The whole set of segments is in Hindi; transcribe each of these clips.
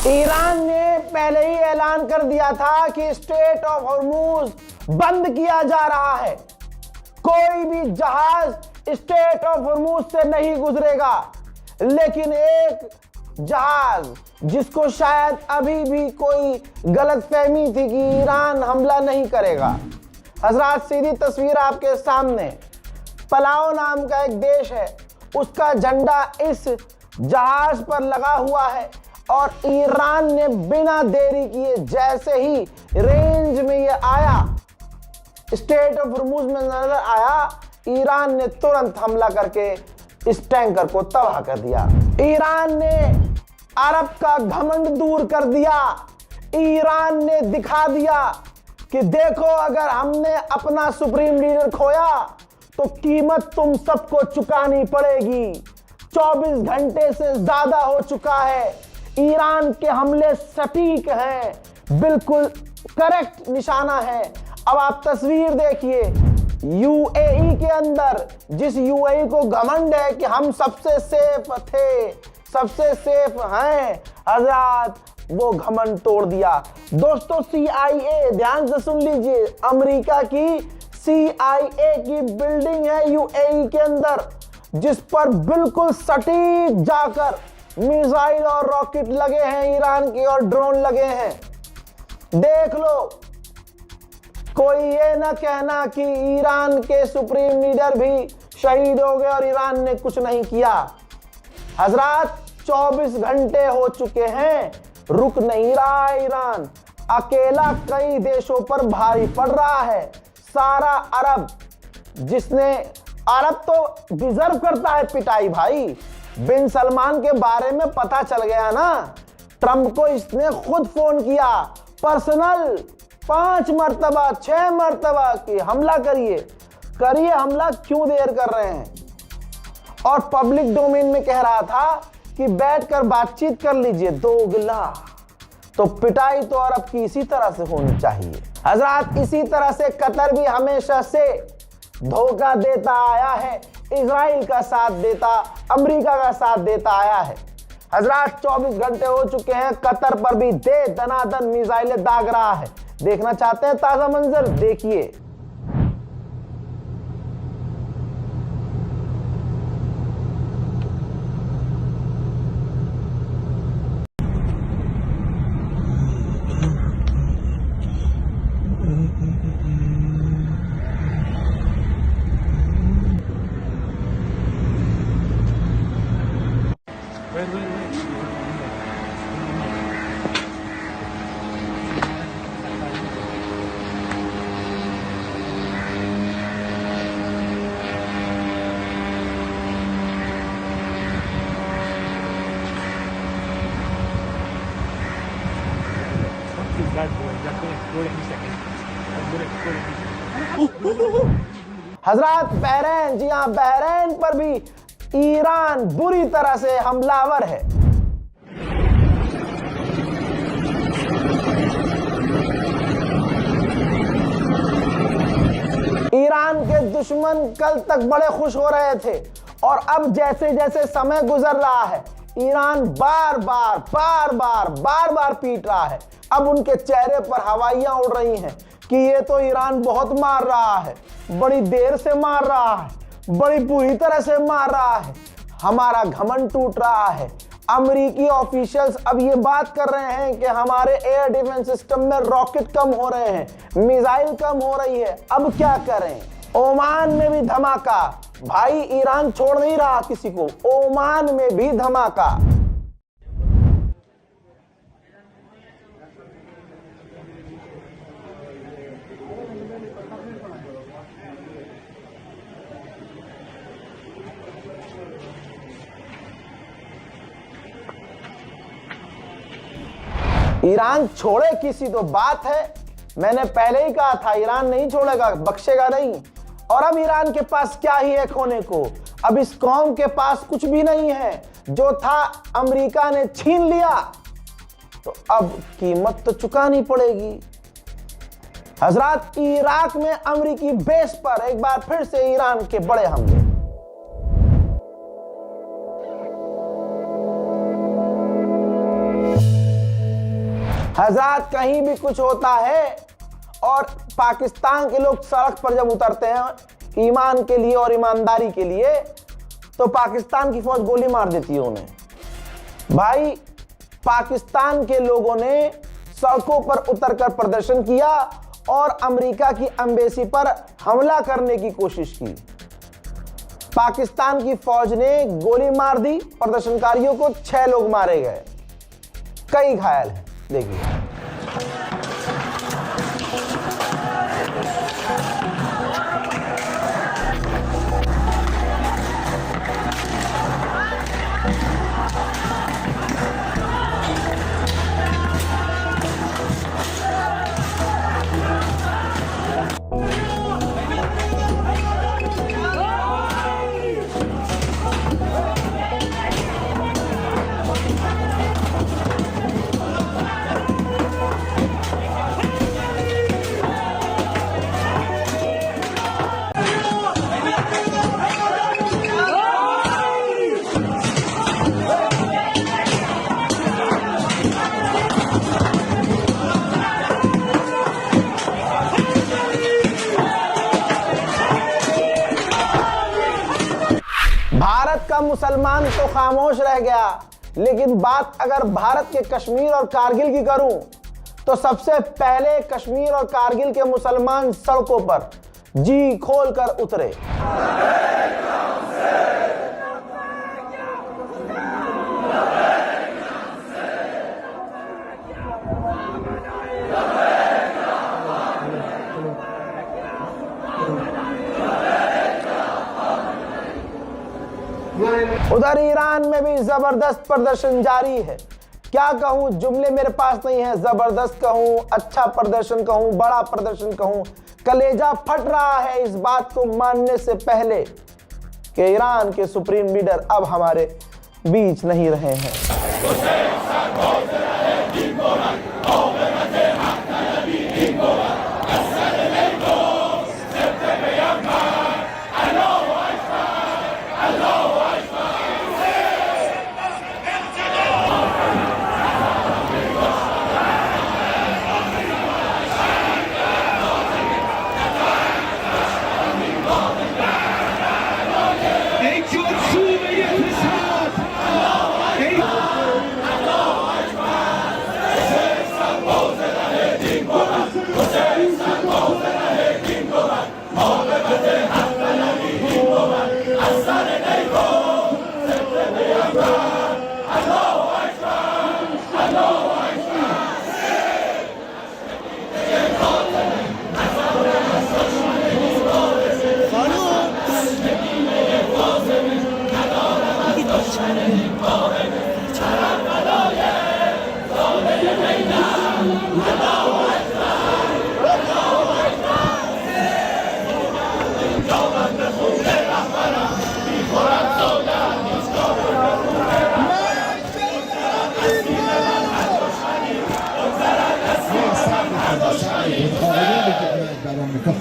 ईरान ने पहले ही ऐलान कर दिया था कि स्ट्रेट ऑफ हॉर्मूज बंद किया जा रहा है। कोई भी जहाज स्ट्रेट ऑफ हॉर्मूज से नहीं गुजरेगा। लेकिन एक जहाज जिसको शायद अभी भी कोई गलतफहमी थी कि ईरान हमला नहीं करेगा। हजरात, सीधी तस्वीर आपके सामने। पलाओ नाम का एक देश है, उसका झंडा इस जहाज पर लगा हुआ है और ईरान ने बिना देरी किए जैसे ही रेंज में ये आया, स्ट्रेट ऑफ हॉर्मूज में नजर आया, ईरान ने तुरंत हमला करके इस टैंकर को तबाह कर दिया। ईरान ने अरब का घमंड दूर कर दिया। ईरान ने दिखा दिया कि देखो, अगर हमने अपना सुप्रीम लीडर खोया तो कीमत तुम सबको चुकानी पड़ेगी। 24 घंटे से ज्यादा हो चुका है। ईरान के हमले सटीक हैं, बिल्कुल करेक्ट निशाना है। अब आप तस्वीर देखिए, यूएई के अंदर, जिस यूएई को घमंड है कि हम सबसे सेफ थे, सबसे सेफ हैं, हजरात, वो घमंड तोड़ दिया। दोस्तों, CIA, ध्यान से सुन लीजिए, अमेरिका की CIA की बिल्डिंग है यूएई के अंदर, जिस पर बिल्कुल सटीक जाकर मिसाइल और रॉकेट लगे हैं ईरान के और ड्रोन लगे हैं। देख लो, कोई ये ना कहना कि ईरान के सुप्रीम लीडर भी शहीद हो गए और ईरान ने कुछ नहीं किया। हजरात, 24 घंटे हो चुके हैं, रुक नहीं रहा ईरान। अकेला कई देशों पर भारी पड़ रहा है। सारा अरब, जिसने, अरब तो डिजर्व करता है पिटाई भाई। बिन सलमान के बारे में पता चल गया ना, ट्रंप को इसने खुद फोन किया पर्सनल, 5 मरतबा 6 मरतबा कि हमला करिए हमला, क्यों देर कर रहे हैं। और पब्लिक डोमेन में कह रहा था कि बैठकर बातचीत कर लीजिए। दोगला। तो पिटाई तो अरब की इसी तरह से होनी चाहिए। हजरात, इसी तरह से कतर भी हमेशा से धोखा देता आया है, इजराइल का साथ देता, अमेरिका का साथ देता आया है। हजरात, 24 घंटे हो चुके हैं, कतर पर भी दे दनादन मिसाइलें दाग रहा है। देखना चाहते हैं ताजा मंजर? देखिए। हजरात, बहरीन, जी हाँ, बहरीन पर भी ईरान बुरी तरह से हमलावर है। ईरान के दुश्मन कल तक बड़े खुश हो रहे थे और अब जैसे जैसे समय गुजर रहा है, ईरान बार बार पीट रहा है। अब उनके चेहरे पर हवाइयां उड़ रही हैं कि ये तो ईरान बहुत मार रहा है, बड़ी देर से मार रहा है, बड़ी बुरी तरह से मार रहा है, हमारा घमंड टूट रहा है। अमेरिकी ऑफिशियल्स अब ये बात कर रहे हैं कि हमारे एयर डिफेंस सिस्टम में रॉकेट कम हो रहे हैं, मिसाइल कम हो रही है, अब क्या करें। ओमान में भी धमाका भाई, ईरान छोड़ नहीं रहा किसी को। ओमान में भी धमाका। ईरान छोड़े किसी तो बात है। मैंने पहले ही कहा था, ईरान नहीं छोड़ेगा, बख्शेगा नहीं। और अब ईरान के पास क्या ही है खोने को। अब इस कौम के पास कुछ भी नहीं है। जो था अमेरिका ने छीन लिया, तो अब कीमत तो चुकानी पड़ेगी। हजरात, इराक में अमेरिकी बेस पर एक बार फिर से ईरान के बड़े हमले। हजरात, कहीं भी कुछ होता है और पाकिस्तान के लोग सड़क पर जब उतरते हैं ईमान के लिए और ईमानदारी के लिए, तो पाकिस्तान की फौज गोली मार देती है उन्हें। भाई, पाकिस्तान के लोगों ने सड़कों पर उतरकर प्रदर्शन किया और अमेरिका की एम्बेसी पर हमला करने की कोशिश की। पाकिस्तान की फौज ने गोली मार दी प्रदर्शनकारियों को, 6 लोग मारे गए, कई घायल हैं। देखिए, भारत का मुसलमान तो खामोश रह गया, लेकिन बात अगर भारत के कश्मीर और कारगिल की करूं तो सबसे पहले कश्मीर और कारगिल के मुसलमान सड़कों पर जी खोलकर उतरे। उधर ईरान में भी जबरदस्त प्रदर्शन जारी है। क्या कहूं, जुमले मेरे पास नहीं है। जबरदस्त कहूं, अच्छा प्रदर्शन कहूं, बड़ा प्रदर्शन कहूं, कलेजा फट रहा है इस बात को मानने से पहले कि ईरान के सुप्रीम लीडर अब हमारे बीच नहीं रहे हैं।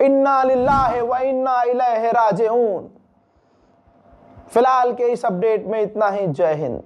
इन्ना लिल्लाहि व इन्ना इलैहि राजिऊन। फिलहाल के इस अपडेट में इतना ही। जय हिंद।